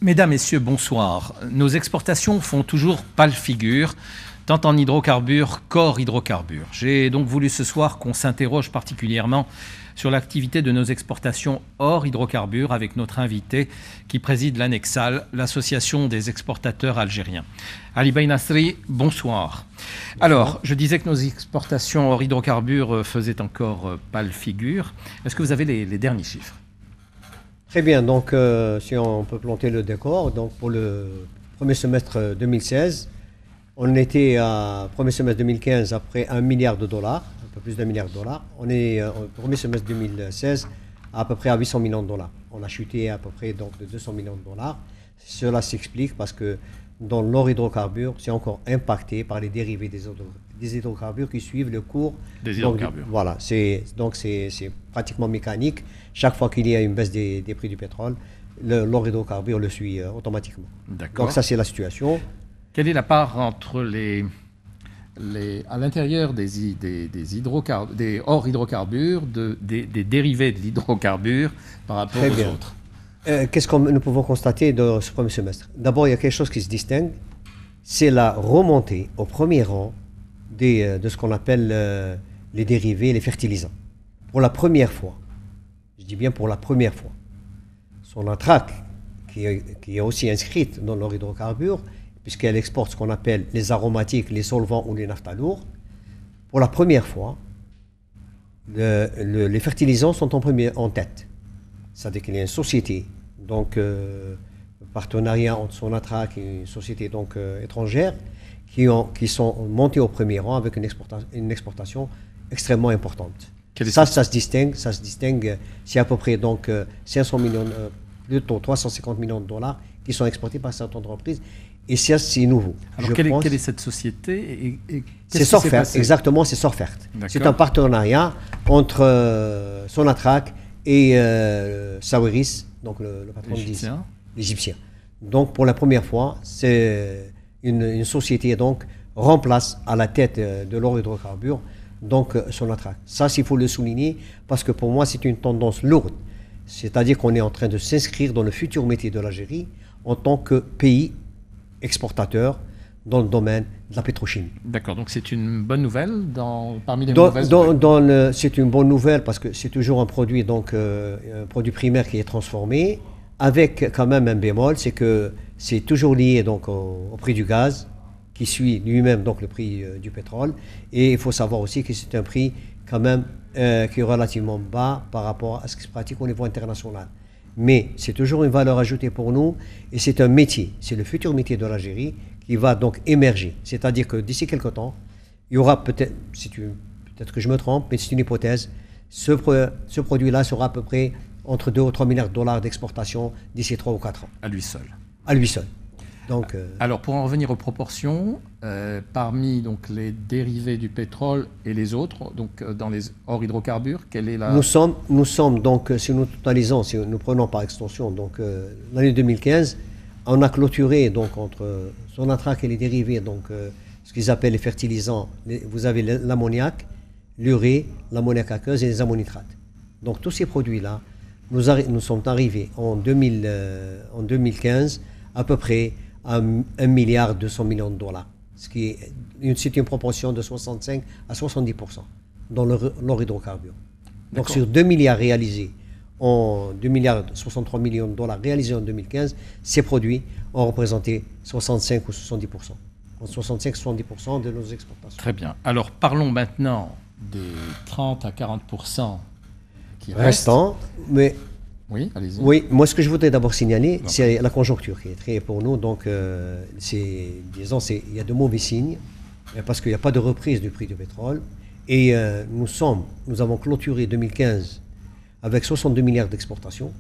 Mesdames, Messieurs, bonsoir. Nos exportations font toujours pâle figure, tant en hydrocarbures qu'hors hydrocarbures. J'ai donc voulu ce soir qu'on s'interroge particulièrement sur l'activité de nos exportations hors hydrocarbures avec notre invité qui préside l'ANEXAL, l'Association des exportateurs algériens. Ali Baynasri, bonsoir. Alors, je disais que nos exportations hors hydrocarbures faisaient encore pâle figure. Est-ce que vous avez les derniers chiffres ? Très bien, donc si on peut planter le décor, donc pour le premier semestre 2016, on était à premier semestre 2015 après $1 milliard, un peu plus d'$1 milliard. On est au premier semestre 2016 à peu près à $800 millions. On a chuté à peu près donc de $200 millions. Cela s'explique parce que dans l'hors hydrocarbures, c'est encore impacté par les dérivés des hydrocarbures qui suivent le cours des hydrocarbures. Donc, voilà, c'est pratiquement mécanique. Chaque fois qu'il y a une baisse des prix du pétrole, l'hors hydrocarbures le suit automatiquement. D'accord. Donc ça, c'est la situation. Quelle est la part entre à l'intérieur des hors hydrocarbures, des dérivés de l'hydrocarbure par rapport aux autres ? Qu'est-ce que nous pouvons constater dans ce premier semestre ? D'abord, il y a quelque chose qui se distingue, c'est la remontée au premier rang de ce qu'on appelle les dérivés, les fertilisants. Pour la première fois, je dis bien pour la première fois, Sonatrach, qui est aussi inscrite dans l'hors hydrocarbures, puisqu'elle exporte ce qu'on appelle les aromatiques, les solvants ou les naphtas lourds, pour la première fois, les fertilisants sont en tête. C'est-à-dire qu'il y a une société, donc partenariat entre Sonatrach et une société donc, étrangère, qui sont montés au premier rang avec une exportation extrêmement importante. Ça se distingue, c'est à peu près donc 500 millions, plutôt 350 millions de dollars qui sont exportés par cette entreprise. Et ça, c'est nouveau. Alors, quelle est cette société c'est Sorfert, exactement, c'est Sorfert. C'est un partenariat entre Sonatrach et Sawiris, donc le patron l'Égyptien. Donc, pour la première fois, c'est une société donc remplace à la tête de l'hors hydrocarbures donc Sonatrach. Ça, il faut le souligner parce que pour moi, c'est une tendance lourde. C'est-à-dire qu'on est en train de s'inscrire dans le futur métier de l'Algérie en tant que pays exportateur dans le domaine de la pétrochimie. D'accord, donc c'est une bonne nouvelle parmi les mauvaises nouvelles. C'est une bonne nouvelle parce que c'est toujours un produit, donc, un produit primaire qui est transformé, avec quand même un bémol, c'est que c'est toujours lié donc, au prix du gaz, qui suit lui-même donc, le prix du pétrole. Et il faut savoir aussi que c'est un prix quand même qui est relativement bas par rapport à ce qui se pratique au niveau international. Mais c'est toujours une valeur ajoutée pour nous et c'est un métier, c'est le futur métier de l'Algérie qui va donc émerger. C'est-à-dire que d'ici quelques temps, il y aura peut-être que je me trompe, mais c'est une hypothèse, ce produit-là sera à peu près entre 2 ou 3 milliards de dollars d'exportation d'ici 3 ou 4 ans. À lui seul. À lui seul. Donc, alors pour en revenir aux proportions, parmi donc, les dérivés du pétrole et les autres, donc dans les hors hydrocarbures, quelle est la... Nous sommes donc, si nous totalisons, si nous prenons par extension, donc l'année 2015, on a clôturé donc entre Sonatrach et les dérivés, donc ce qu'ils appellent les fertilisants, vous avez l'ammoniac, l'urée, l'ammoniac aqueuse et les ammonitrates. Donc tous ces produits-là, nous sommes arrivés en 2015 à peu près à $1 milliard 200 millions, c'est une proportion de 65 à 70% dans l'hors hydrocarbures. Donc sur 2 milliards réalisés, 2 milliards 63 millions de dollars réalisés en 2015, ces produits ont représenté 65 ou 70%. 65 à 70% de nos exportations. Très bien. Alors parlons maintenant des 30 à 40% qui restants. Mais oui, allez-y. Oui, moi ce que je voudrais d'abord signaler, c'est la conjoncture qui est très pour nous. Donc, il y a de mauvais signes parce qu'il n'y a pas de reprise du prix du pétrole. Et nous avons clôturé 2015 avec 62 milliards d'exportations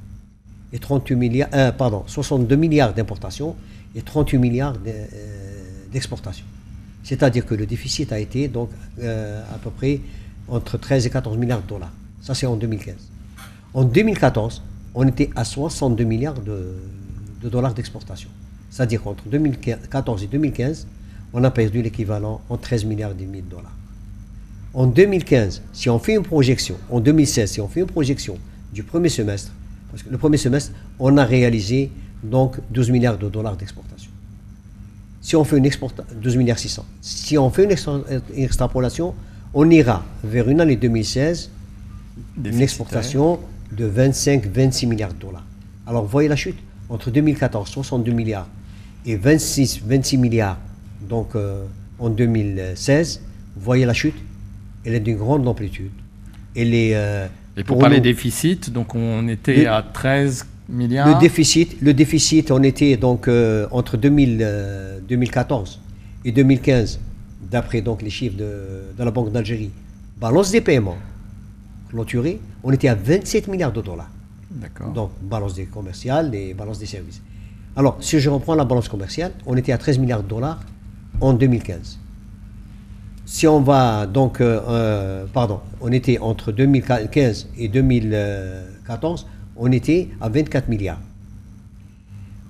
et 62 milliards d'importations et 38 milliards d'exportations. C'est-à-dire que le déficit a été donc à peu près entre 13 et 14 milliards de dollars. Ça, c'est en 2015. En 2014, on était à 62 milliards de dollars d'exportation. C'est-à-dire qu'entre 2014 et 2015, on a perdu l'équivalent en 13 milliards et demi de dollars. En 2015, si on fait une projection, en 2016, si on fait une projection du premier semestre, parce que le premier semestre, on a réalisé donc 12 milliards de dollars d'exportation. Si on fait une exportation, 12 milliards 600. Si on fait une extrapolation, on ira vers une année 2016, une exportation de 25-26 milliards de dollars. Alors, vous voyez la chute entre 2014, 62 milliards et 26 milliards donc, en 2016. Vous voyez la chute, elle est d'une grande amplitude. Et pour parler déficit, donc on était à 13 milliards. Le déficit, on était donc entre 2014 et 2015, d'après donc les chiffres de la Banque d'Algérie, balance des paiements clôturée, on était à 27 milliards de dollars. D'accord. Donc, balance des commerciales et balance des services. Alors, si je reprends la balance commerciale, on était à 13 milliards de dollars en 2015. Si on va donc, on était entre 2015 et 2014, on était à 24 milliards,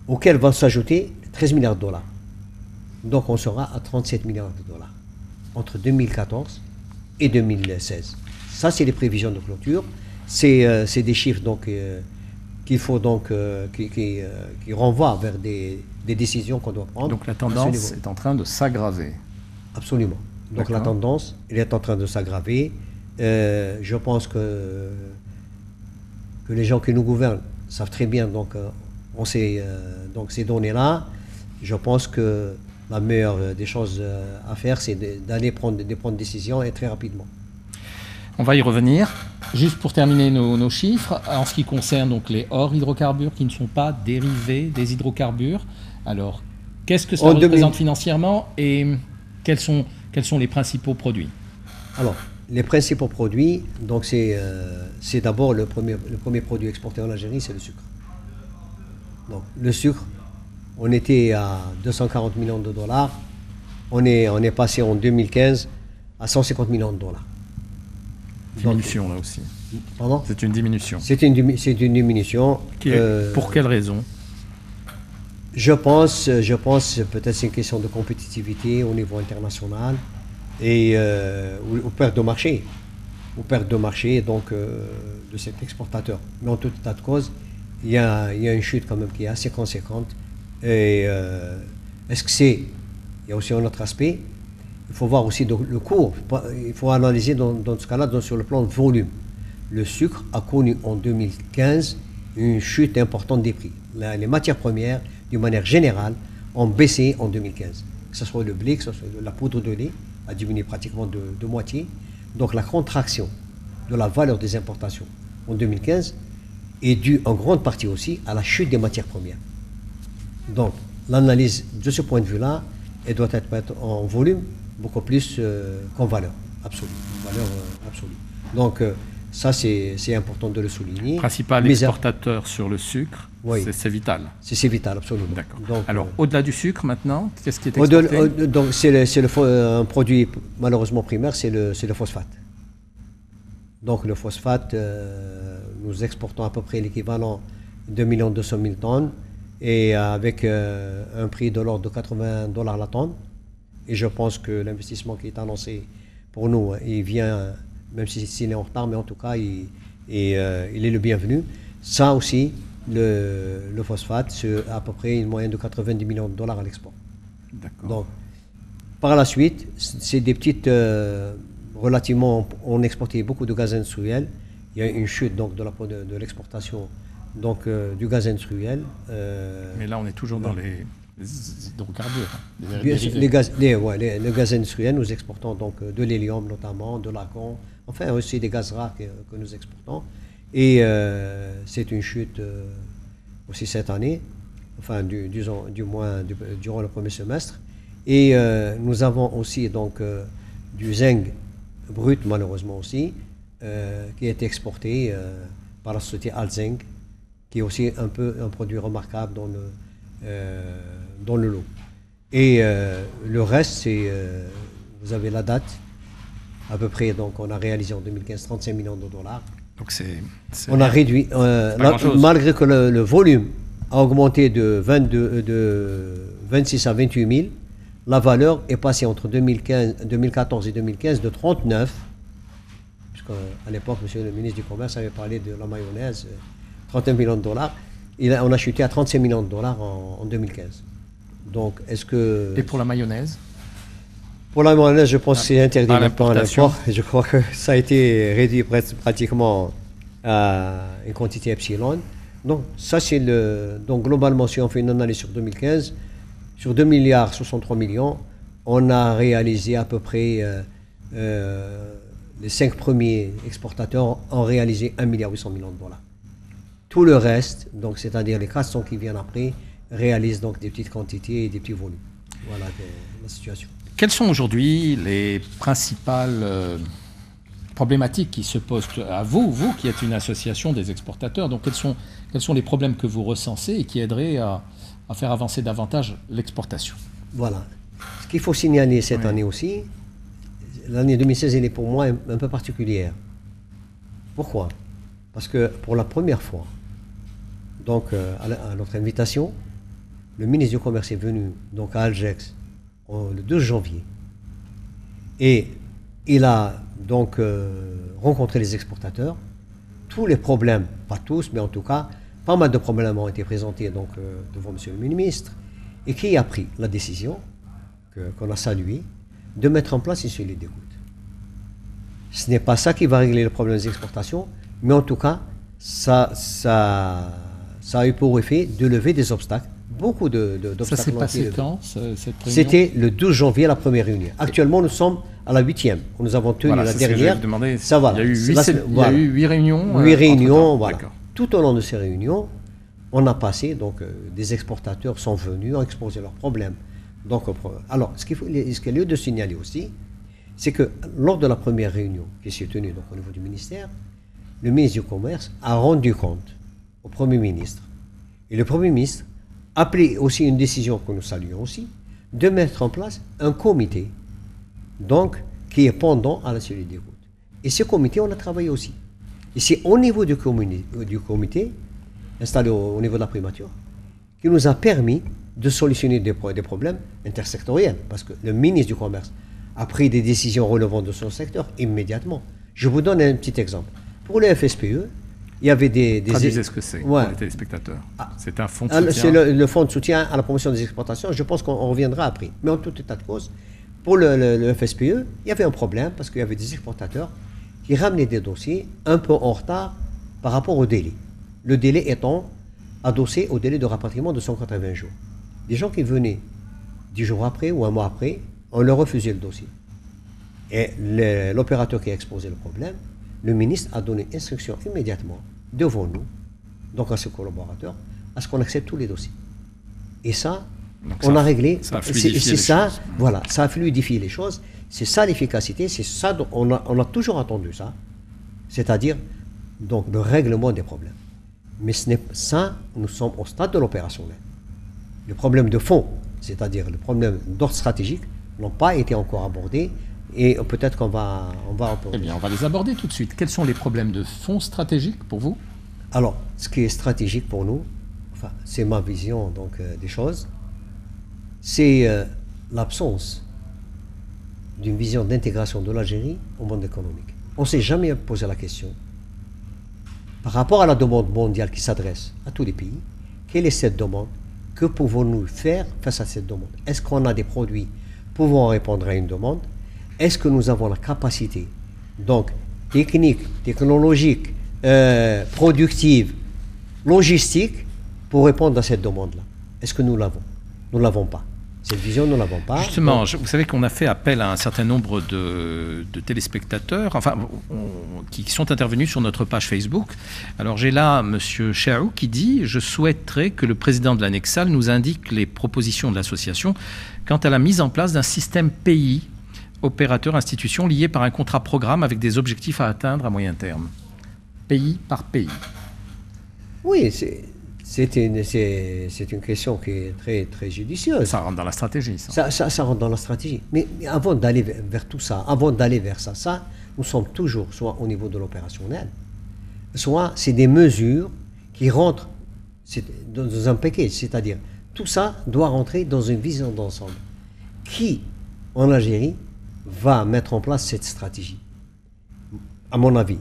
auquel va s'ajouter 13 milliards de dollars. Donc, on sera à 37 milliards de dollars entre 2014 et 2016. Ça, c'est les prévisions de clôture. C'est des chiffres donc, qu'il faut donc, qui renvoient vers des décisions qu'on doit prendre. Donc la tendance est en train de s'aggraver. Absolument. Donc la tendance, elle est en train de s'aggraver. Je pense que les gens qui nous gouvernent savent très bien donc, donc ces données-là. Je pense que la meilleure des choses à faire, c'est d'aller prendre des décisions et très rapidement. On va y revenir. Juste pour terminer nos chiffres, en ce qui concerne donc les hors hydrocarbures qui ne sont pas dérivés des hydrocarbures, alors qu'est-ce que ça représente financièrement et quels sont les principaux produits? Alors, les principaux produits, donc c'est d'abord le premier produit exporté en Algérie, c'est le sucre. Donc, le sucre, on était à 240 millions de dollars, on est passé en 2015 à 150 millions de dollars. Diminution là aussi. Pardon ? C'est une diminution. C'est une diminution. Pour quelle raison ? Je pense peut-être c'est une question de compétitivité au niveau international et ou perte de marché. Ou perte de marché donc de cet exportateur. Mais en tout état de cause, il y a une chute quand même qui est assez conséquente. Et est-ce que c'est... Il y a aussi un autre aspect. Il faut voir aussi le cours. Il faut analyser dans ce cas-là sur le plan de volume. Le sucre a connu en 2015 une chute importante des prix. Les matières premières, d'une manière générale, ont baissé en 2015. Que ce soit le blé, que ce soit la poudre de lait, a diminué pratiquement de moitié. Donc la contraction de la valeur des importations en 2015 est due en grande partie aussi à la chute des matières premières. Donc l'analyse de ce point de vue-là, elle doit être en volume beaucoup plus qu'en valeur absolue. Donc ça, c'est important de le souligner. Principal exportateur sur le sucre, oui. C'est Vital. C'est Vital, absolument. D'accord. Alors, au-delà du sucre, maintenant, qu'est-ce qui est exporté? Donc, un produit malheureusement primaire, c'est le phosphate. Donc, le phosphate, nous exportons à peu près l'équivalent de 2 200 000 tonnes et avec un prix de l'ordre de $80 la tonne. Et je pense que l'investissement qui est annoncé pour nous, il vient, même s'il est en retard, mais en tout cas, il est le bienvenu. Ça aussi, le phosphate, c'est à peu près une moyenne de $90 millions à l'export. D'accord. Donc, par la suite, c'est des petites, relativement, on exportait beaucoup de gaz industriel. Il y a une chute donc, de l'exportation donc, du gaz industriel. Mais là, on est toujours dans les hydrocarbures. Le gaz industriel, nous exportons donc de l'hélium notamment, de l'argon, enfin aussi des gaz rares que nous exportons. Et c'est une chute aussi cette année, enfin du moins durant le premier semestre. Et nous avons aussi donc du zinc brut malheureusement aussi, qui est exporté par la société Alzinc, qui est aussi un produit remarquable dans le lot. Et le reste, c'est, vous avez la date, à peu près, donc on a réalisé en 2015 $35 millions. Donc on a réduit, malgré que le volume a augmenté de 26 à 28 000, la valeur est passée entre 2014 et 2015 de 39, puisqu'à l'époque, monsieur le ministre du Commerce avait parlé de la mayonnaise, $31 millions. on a chuté à 35 millions de dollars en 2015. Donc, est-ce que... Et pour la mayonnaise? Pour la mayonnaise, je pense que c'est interdit maintenant à l'importation. l'import. Je crois que ça a été réduit pratiquement à une quantité epsilon. Donc, ça, c'est le... Donc, globalement, si on fait une analyse sur 2015, sur 2 milliards 63 millions, on a réalisé à peu près... les 5 premiers exportateurs ont réalisé 1,8 milliard de dollars. Tout le reste, donc c'est-à-dire les 400 qui viennent après, réalisent donc des petites quantités et des petits volumes. Voilà la situation. Quelles sont aujourd'hui les principales problématiques qui se posent à vous qui êtes une association des exportateurs? Donc quels sont les problèmes que vous recensez et qui aideraient à faire avancer davantage l'exportation? Voilà. Ce qu'il faut signaler cette année aussi, l'année 2016, elle est pour moi un peu particulière. Pourquoi? Parce que pour la première fois, donc à notre invitation, le ministre du Commerce est venu donc à Algex le 2 janvier. Et il a donc rencontré les exportateurs. Tous les problèmes, pas tous, mais en tout cas, pas mal de problèmes ont été présentés donc, devant M. le ministre, et qui a pris la décision, qu'on a saluée, de mettre en place une cellule d'écoute. Ce n'est pas ça qui va régler le problème des exportations, mais en tout cas, ça a eu pour effet de lever des obstacles, beaucoup d'obstacles. Ça s'est passé quand, cette réunion? C'était le 12 janvier, la première réunion. Actuellement, nous sommes à la 8e. Nous avons tenu la dernière. Ça va. Il y a eu 8 réunions. 8 réunions, voilà. Tout au long de ces réunions, on a passé, donc des exportateurs sont venus, ont exposé leurs problèmes. Donc, alors, ce qu'il y a lieu de signaler aussi, c'est que lors de la première réunion qui s'est tenue donc, au niveau du ministère, le ministre du Commerce a rendu compte au Premier ministre. Et le Premier ministre a pris aussi une décision que nous saluons aussi, de mettre en place un comité, donc, qui est pendant à la cellule d'écoute. Et ce comité, on a travaillé aussi. Et c'est au niveau du comité installé au niveau de la primature, qui nous a permis de solutionner des problèmes intersectoriels, parce que le ministre du Commerce a pris des décisions relevant de son secteur immédiatement. Je vous donne un petit exemple. Pour le FSPE, il y avait des... Traduisez ce que c'est pour les téléspectateurs. C'est un fonds de soutien. C'est le fonds de soutien à la promotion des exportations. Je pense qu'on reviendra après. Mais en tout état de cause, pour le FSPE, il y avait un problème parce qu'il y avait des exportateurs qui ramenaient des dossiers un peu en retard par rapport au délai. Le délai étant adossé au délai de rapatriement de 180 jours. Des gens qui venaient 10 jours après ou un mois après, on leur refusait le dossier. Et l'opérateur qui a exposé le problème, le ministre a donné instruction immédiatement devant nous, donc à ses collaborateurs, à ce qu'on accepte tous les dossiers. Et ça, on a réglé. C'est ça, voilà, ça a fluidifié les choses. C'est ça l'efficacité, c'est ça, on a toujours attendu ça, c'est-à-dire donc le règlement des problèmes. Mais ce n'est ça, nous sommes au stade de l'opérationnel. Le problème de fond, c'est-à-dire le problème d'ordre stratégique, n'ont pas été encore abordés et peut-être qu'on va aborder. Eh bien, on va les aborder tout de suite. Quels sont les problèmes de fond stratégiques pour vous? Alors, ce qui est stratégique pour nous, enfin, c'est ma vision donc, des choses, c'est l'absence d'une vision d'intégration de l'Algérie au monde économique. On ne s'est jamais posé la question, par rapport à la demande mondiale qui s'adresse à tous les pays, quelle est cette demande? Que pouvons-nous faire face à cette demande? Est-ce qu'on a des produits pouvant répondre à une demande? Est-ce que nous avons la capacité, donc technique, technologique, productive, logistique, pour répondre à cette demande-là? Est-ce que nous l'avons? Nous ne l'avons pas. Cette vision, nous ne l'avons pas. Justement, vous savez qu'on a fait appel à un certain nombre de téléspectateurs, enfin, qui sont intervenus sur notre page Facebook. Alors j'ai là M. Chaou qui dit « Je souhaiterais que le président de l'Anexal nous indique les propositions de l'association quant à la mise en place d'un système pays, opérateur, institution, lié par un contrat programme avec des objectifs à atteindre à moyen terme. Pays par pays. » Oui, c'est une question qui est très, très judicieuse. Ça rentre dans la stratégie, ça. Ça rentre dans la stratégie. Mais avant d'aller vers tout ça, avant d'aller vers ça, nous sommes toujours soit au niveau de l'opérationnel, soit c'est des mesures qui rentrent dans un package. C'est-à-dire, tout ça doit rentrer dans une vision d'ensemble. Qui, en Algérie, va mettre en place cette stratégie? À mon avis,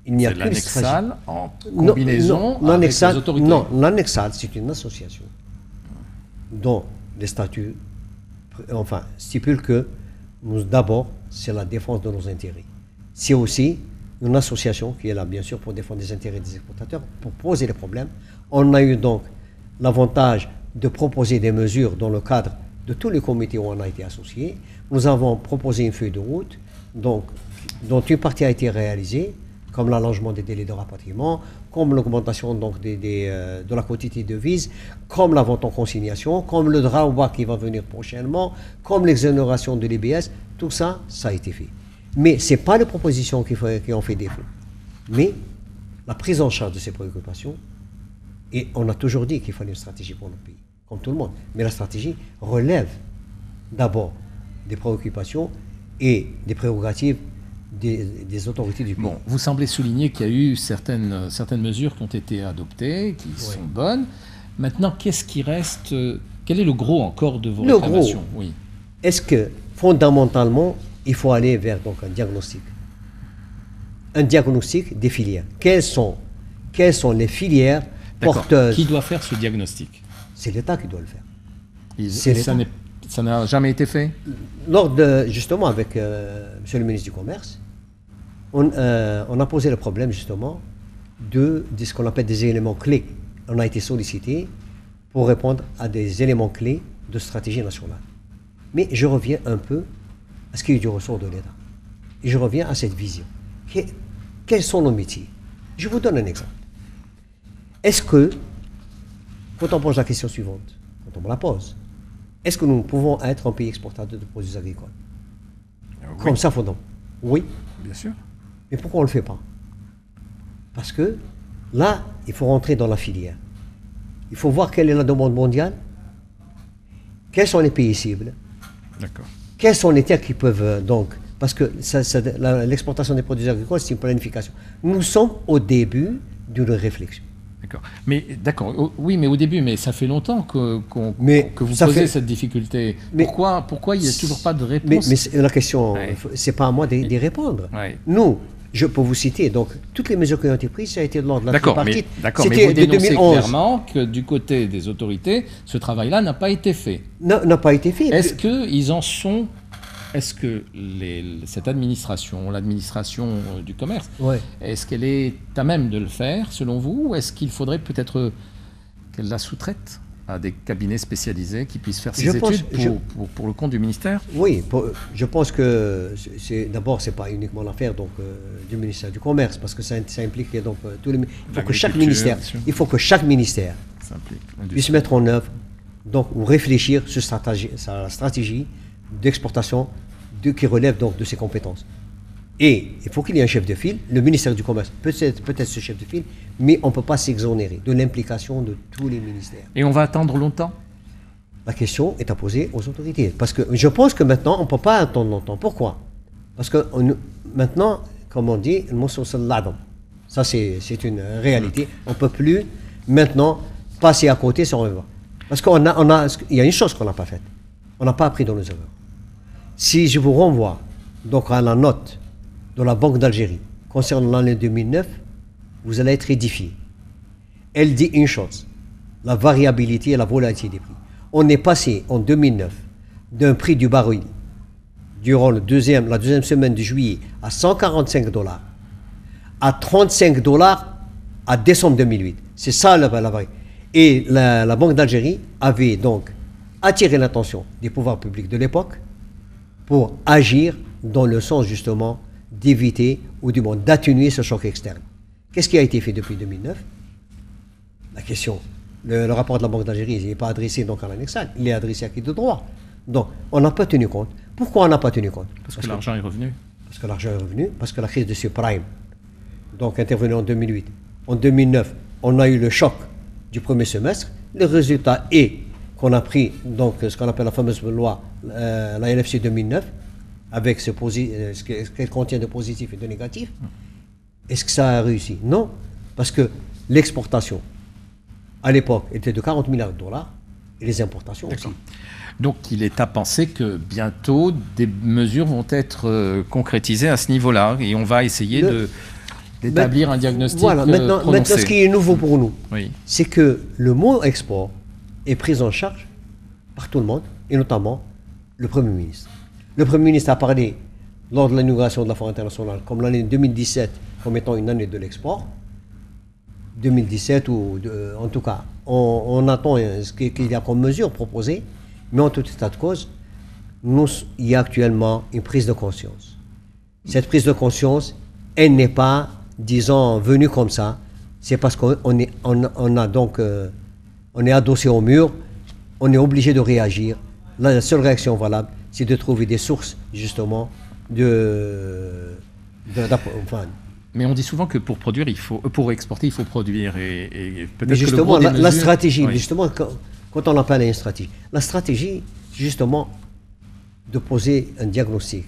Il n'y a qu'une stratégie. L'Anexal en combinaison avec les autorités. Non, l'Anexal, c'est une association dont les statuts stipulent que d'abord, c'est la défense de nos intérêts. C'est aussi une association qui est là, bien sûr, pour défendre les intérêts des exportateurs, pour poser les problèmes. On a eu donc l'avantage de proposer des mesures dans le cadre de tous les comités où on a été associés. Nous avons proposé une feuille de route, dont une partie a été réalisée, comme l'allongement des délais de rapatriement, comme l'augmentation de la quantité de devises, comme la vente en consignation, comme le drawback qui va venir prochainement, comme l'exonération de l'IBS. Tout ça, ça a été fait. Mais ce n'est pas les propositions qui ont fait défaut. Mais la prise en charge de ces préoccupations, et on a toujours dit qu'il fallait une stratégie pour notre pays, comme tout le monde. Mais la stratégie relève d'abord des préoccupations et des prérogatives des autorités du pays. Bon, vous semblez souligner qu'il y a eu certaines mesures qui ont été adoptées, qui sont bonnes. Maintenant, qu'est-ce qui reste? Quel est le gros encore de vos réclamations? Oui. Est-ce que, fondamentalement, il faut aller vers donc, un diagnostic des filières? Quelles sont les filières porteuses? Qui doit faire ce diagnostic? C'est l'État qui doit le faire. Ça n'a jamais été fait? Justement, avec Monsieur le ministre du Commerce, on a posé le problème, justement, de ce qu'on appelle des éléments clés. On a été sollicité pour répondre à des éléments clés de stratégie nationale. Mais je reviens un peu à ce qui est du ressort de l'État. Et je reviens à cette vision. Quels sont nos métiers? Je vous donne un exemple. Est-ce que, quand on pose la question suivante, quand on me la pose, est-ce que nous pouvons être un pays exportateur de produits agricoles? Oui. Comme ça, fondamentalement. Oui. Bien sûr. Mais pourquoi on ne le fait pas? Parce que là, il faut rentrer dans la filière. Il faut voir quelle est la demande mondiale, quels sont les pays cibles, quelles sont les terres qui peuvent parce que l'exportation des produits agricoles, c'est une planification. Nous sommes au début d'une réflexion. D'accord. Oui, mais au début, mais ça fait longtemps que vous posez cette difficulté. Pourquoi il n'y a toujours pas de réponse? Mais la question, c'est pas à moi d'y répondre. Ouais. Nous, je peux vous citer, donc, toutes les mesures qui ont été prises, ça a été lors de la tripartite. C'était de 2011. Clairement que du côté des autorités, ce travail-là n'a pas été fait. N'a pas été fait. Est-ce que cette administration, l'administration du commerce, est-ce qu'elle est à même de le faire, selon vous, ou est-ce qu'il faudrait peut-être qu'elle la sous-traite à des cabinets spécialisés qui puissent faire ces études pour le compte du ministère? Oui, je pense que d'abord, ce n'est pas uniquement l'affaire du ministère du Commerce, parce que ça implique donc tous les... Il faut que chaque ministère puisse mettre en œuvre ou réfléchir sur la stratégie d'exportation qui relève donc de ses compétences. Et il faut qu'il y ait un chef de file. Le ministère du Commerce peut être ce chef de file, mais on ne peut pas s'exonérer de l'implication de tous les ministères. Et on va attendre longtemps? La question est à poser aux autorités. Parce que je pense que maintenant, on ne peut pas attendre longtemps. Pourquoi? Parce que maintenant, comme on dit, ça c'est une réalité. On ne peut plus maintenant passer à côté sans revoir. Parce qu'il y a une chose qu'on n'a pas faite. On n'a pas appris dans nos erreurs. Si je vous renvoie donc à la note de la Banque d'Algérie concernant l'année 2009, vous allez être édifié. Elle dit une chose, la variabilité et la volatilité des prix. On est passé en 2009 d'un prix du baril durant la deuxième semaine de juillet à $145 à $35 à décembre 2008. C'est ça la variabilité. Et la Banque d'Algérie avait donc attiré l'attention des pouvoirs publics de l'époque pour agir dans le sens justement d'éviter ou du moins d'atténuer ce choc externe. Qu'est-ce qui a été fait depuis 2009? La question, le rapport de la Banque d'Algérie n'est pas adressé donc à l'Anexal, il est adressé à qui de droit. Donc on n'a pas tenu compte. Pourquoi on n'a pas tenu compte? Parce que l'argent est revenu. Parce que l'argent est revenu, parce que la crise de subprime, donc intervenue en 2008. En 2009, on a eu le choc du premier semestre. Le résultat est qu'on a pris donc ce qu'on appelle la fameuse loi, la LFC 2009, avec ce qu'elle contient de positif et de négatif. Est-ce que ça a réussi? Non, parce que l'exportation, à l'époque, était de 40 milliards de dollars, et les importations aussi. Donc il est à penser que bientôt, des mesures vont être concrétisées à ce niveau-là, et on va essayer d'établir un diagnostic voilà, maintenant, ce qui est nouveau pour nous, oui. c'est que le mot export est pris en charge par tout le monde, et notamment le Premier ministre. Le Premier ministre a parlé lors de l'inauguration de la Foire internationale comme l'année 2017 comme étant une année de l'export. 2017, en tout cas, on attend ce qu'il y a comme mesure proposée, mais en tout état de cause, il y a actuellement une prise de conscience. Cette prise de conscience, elle n'est pas, disons, venue comme ça. C'est parce qu'on est, on est adossé au mur, on est obligé de réagir. Là, la seule réaction valable, c'est de trouver des sources, justement, mais on dit souvent que pour produire, pour exporter, il faut produire. Et peut-être mais justement, que le gros la stratégie, oui. justement, quand on appelle une stratégie, la stratégie, c'est justement de poser un diagnostic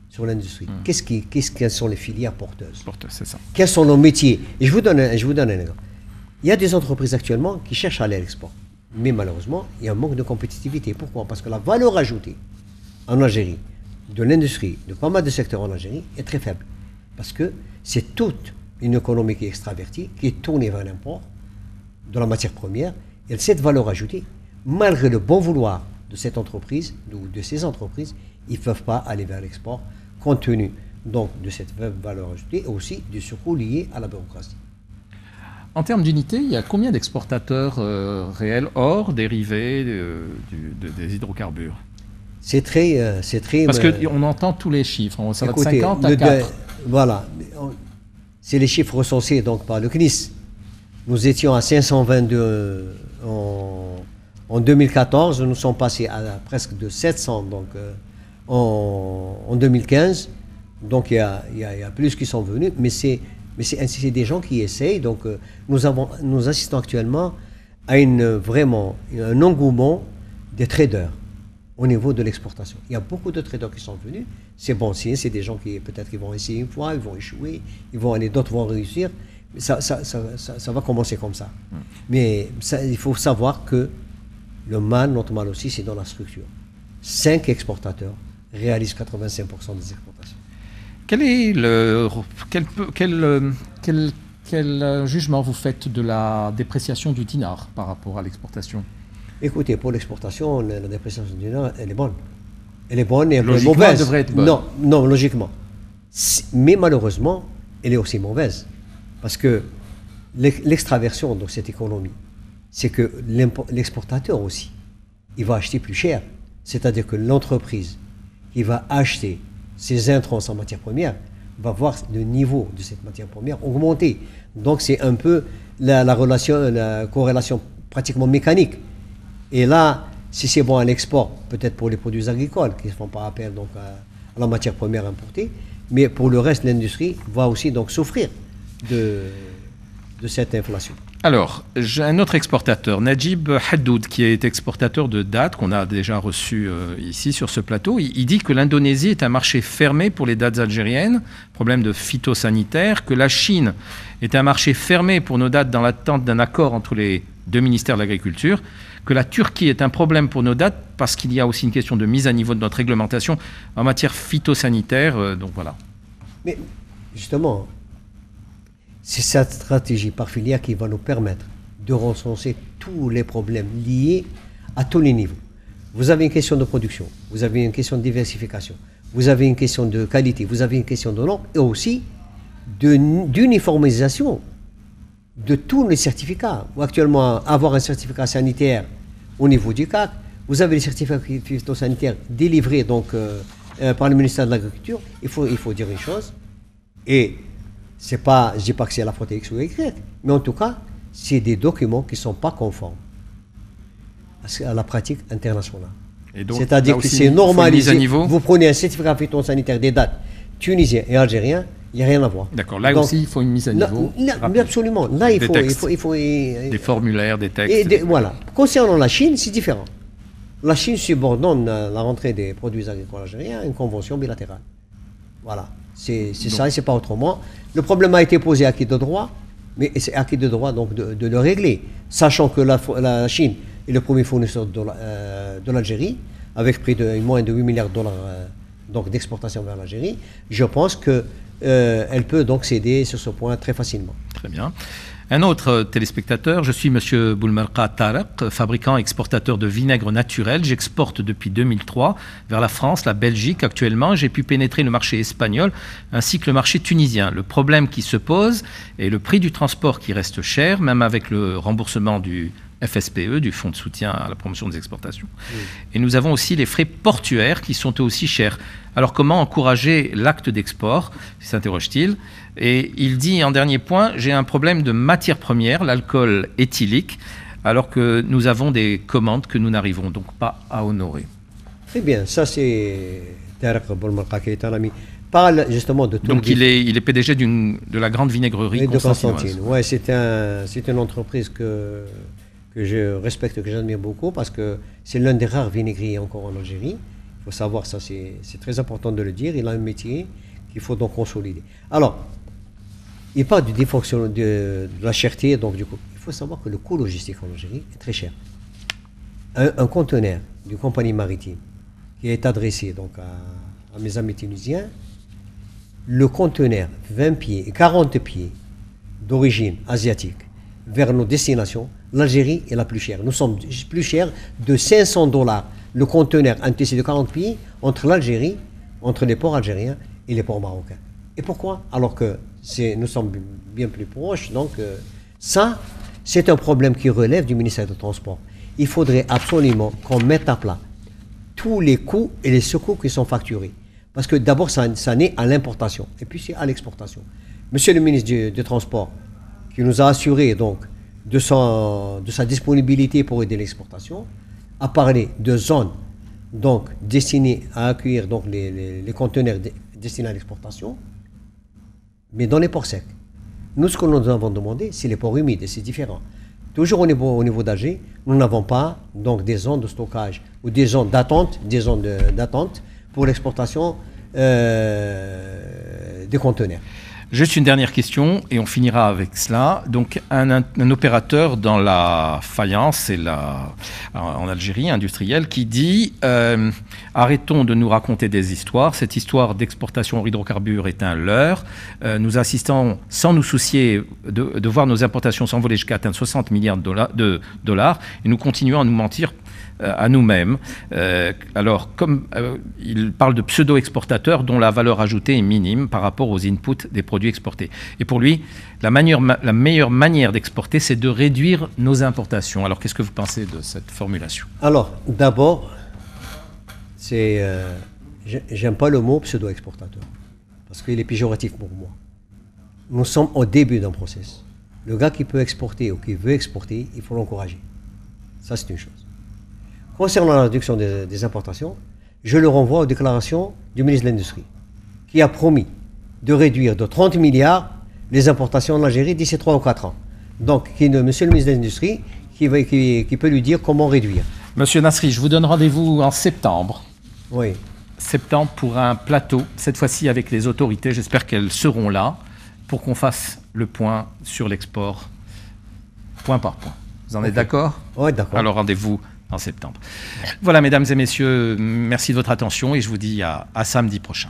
sur l'industrie. Quelles sont les filières porteuses? C'est ça. Quels sont nos métiers? Et je vous donne un exemple. Il y a des entreprises actuellement qui cherchent à aller à l'export. Mais malheureusement, il y a un manque de compétitivité. Pourquoi? Parce que la valeur ajoutée en Algérie, de l'industrie, de pas mal de secteurs en Algérie, est très faible. Parce que c'est toute une économie qui est extravertie, qui est tournée vers l'import de la matière première. Et cette valeur ajoutée, malgré le bon vouloir de cette entreprise, ou de ces entreprises, ils ne peuvent pas aller vers l'export, compte tenu donc de cette valeur ajoutée et aussi du surcoût lié à la bureaucratie. En termes d'unité, il y a combien d'exportateurs réels hors dérivés des hydrocarbures? C'est très... Parce qu'on entend tous les chiffres, ça va de 50 à 4. Voilà, c'est les chiffres recensés donc, par le CNIS. Nous étions à 522 en 2014, nous sommes passés à presque de 700 donc, en 2015. Donc il y a plus qui sont venus, mais c'est des gens qui essayent. Donc nous assistons actuellement à vraiment un engouement des traders au niveau de l'exportation. Il y a beaucoup de traders qui sont venus. C'est bon signe, c'est des gens qui peut-être qu'ils vont essayer une fois, ils vont échouer, d'autres vont réussir. Mais ça va commencer comme ça. Mais il faut savoir que notre mal aussi, c'est dans la structure. 5 exportateurs réalisent 85% des exportations. Quel jugement vous faites de la dépréciation du dinar par rapport à l'exportation? Écoutez, pour l'exportation, la dépréciation du dinar, elle est bonne. Elle est bonne et un peu logiquement, mauvaise. Elle devrait être bonne. Non, logiquement. Mais malheureusement, elle est aussi mauvaise. Parce que l'extraversion de cette économie, c'est que l'exportateur aussi, il va acheter plus cher. C'est-à-dire que l'entreprise qui va acheter ses intrants en matière première va voir le niveau de cette matière première augmenter. Donc c'est un peu la corrélation pratiquement mécanique. Et là, si c'est bon à l'export, peut-être pour les produits agricoles qui ne font pas appel donc, à la matière première importée, mais pour le reste, l'industrie va aussi donc souffrir de cette inflation. Alors, j'ai un autre exportateur, Najib Haddoud, qui est exportateur de dattes, qu'on a déjà reçu ici sur ce plateau. Il dit que l'Indonésie est un marché fermé pour les dattes algériennes, problème de phytosanitaire, que la Chine est un marché fermé pour nos dattes dans l'attente d'un accord entre les deux ministères de l'Agriculture, que la Turquie est un problème pour nos dattes parce qu'il y a aussi une question de mise à niveau de notre réglementation en matière phytosanitaire. Donc voilà. Mais justement, c'est cette stratégie par filière qui va nous permettre de recenser tous les problèmes liés à tous les niveaux. Vous avez une question de production, vous avez une question de diversification, vous avez une question de qualité, vous avez une question de normes et aussi d'uniformisation de tous les certificats. Actuellement, avoir un certificat sanitaire au niveau du CAC, vous avez les certificats phytosanitaires délivrés donc, par le ministère de l'Agriculture. Il faut dire une chose, et je ne dis pas que c'est la faute X ou Y, mais en tout cas, c'est des documents qui ne sont pas conformes à la pratique internationale. C'est-à-dire que c'est normalisé. Vous prenez un certificat phytosanitaire des dates tunisien et algérien, il n'y a rien à voir. D'accord, là donc, aussi, il faut une mise à niveau. Mais absolument. Là, il faut des formulaires, des textes. Voilà. Concernant la Chine, c'est différent. La Chine subordonne la rentrée des produits agricoles algériens à une convention bilatérale. Voilà. C'est ça et c'est pas autrement. Le problème a été posé à qui de droit, mais c'est à qui de droit donc de le régler. Sachant que la Chine est le premier fournisseur de l'Algérie, avec près de moins de 8 milliards de dollars donc d'exportation vers l'Algérie, je pense que elle peut donc céder sur ce point très facilement. Très bien. Un autre téléspectateur, je suis Monsieur Boulmerqa Tarek, fabricant et exportateur de vinaigre naturel. J'exporte depuis 2003 vers la France, la Belgique actuellement. J'ai pu pénétrer le marché espagnol ainsi que le marché tunisien. Le problème qui se pose est le prix du transport qui reste cher, même avec le remboursement du FSPE, du Fonds de soutien à la promotion des exportations. Oui. Et nous avons aussi les frais portuaires qui sont aussi chers. Alors comment encourager l'acte d'export, s'interroge-t-il. Et il dit en dernier point, j'ai un problème de matière première, l'alcool éthylique, alors que nous avons des commandes que nous n'arrivons donc pas à honorer. Très bien, ça c'est Tarek Boulmerqa qui est un ami. Parle justement de tout. Donc il est PDG de la grande vinaigrerie de Constantine. Ouais, c'est une entreprise que je respecte, que j'admire beaucoup, parce que c'est l'un des rares vinaigriers encore en Algérie. Il faut savoir, ça c'est très important de le dire. Il a un métier qu'il faut donc consolider. Alors, il parle du défonctionnement de la cherté, donc du coup, il faut savoir que le coût logistique en Algérie est très cher. Un conteneur d'une compagnie maritime qui est adressé donc à mes amis tunisiens, le conteneur 20 pieds et 40 pieds d'origine asiatique vers nos destinations, l'Algérie est la plus chère. Nous sommes plus chers de $500 le conteneur, un TC de 40 pieds, entre l'Algérie, entre les ports algériens et les ports marocains. Et pourquoi? Alors que nous sommes bien plus proches. Donc ça, c'est un problème qui relève du ministère des Transports. Il faudrait absolument qu'on mette à plat tous les coûts et les surcoûts qui sont facturés. Parce que d'abord, ça naît à l'importation, et puis c'est à l'exportation. Monsieur le ministre des Transports, qui nous a assuré donc de sa disponibilité pour aider l'exportation, a parlé de zones donc destinées à accueillir donc les conteneurs destinés à l'exportation, mais dans les ports secs. Nous, ce que nous avons demandé, c'est les ports humides, et c'est différent. Toujours au niveau d'Alger, nous n'avons pas donc des zones de stockage ou des zones d'attente, pour l'exportation des conteneurs. Juste une dernière question et on finira avec cela. Donc un opérateur dans la faïence en Algérie, industriel, qui dit arrêtons de nous raconter des histoires. Cette histoire d'exportation hydrocarbures est un leurre. Nous assistons sans nous soucier de voir nos importations s'envoler jusqu'à atteindre 60 milliards de dollars et nous continuons à nous mentir à nous-mêmes. Alors, comme il parle de pseudo-exportateurs dont la valeur ajoutée est minime par rapport aux inputs des produits exportés. Et pour lui, la meilleure manière d'exporter, c'est de réduire nos importations. Alors, qu'est-ce que vous pensez de cette formulation? Alors, d'abord, j'aime pas le mot pseudo-exportateur, parce qu'il est péjoratif pour moi. Nous sommes au début d'un process. Le gars qui peut exporter ou qui veut exporter, il faut l'encourager. Ça, c'est une chose. Concernant la réduction des importations, je le renvoie aux déclarations du ministre de l'Industrie, qui a promis de réduire de 30 milliards les importations en Algérie d'ici 3 ou 4 ans. Donc, monsieur le ministre de l'Industrie, qui peut lui dire comment réduire. Monsieur Nasri, je vous donne rendez-vous en septembre. Oui. Septembre pour un plateau, cette fois-ci avec les autorités. J'espère qu'elles seront là pour qu'on fasse le point sur l'export, point par point. Vous en êtes d'accord? Oui, d'accord. Alors, rendez-vous en septembre. Voilà, mesdames et messieurs, merci de votre attention et je vous dis à samedi prochain.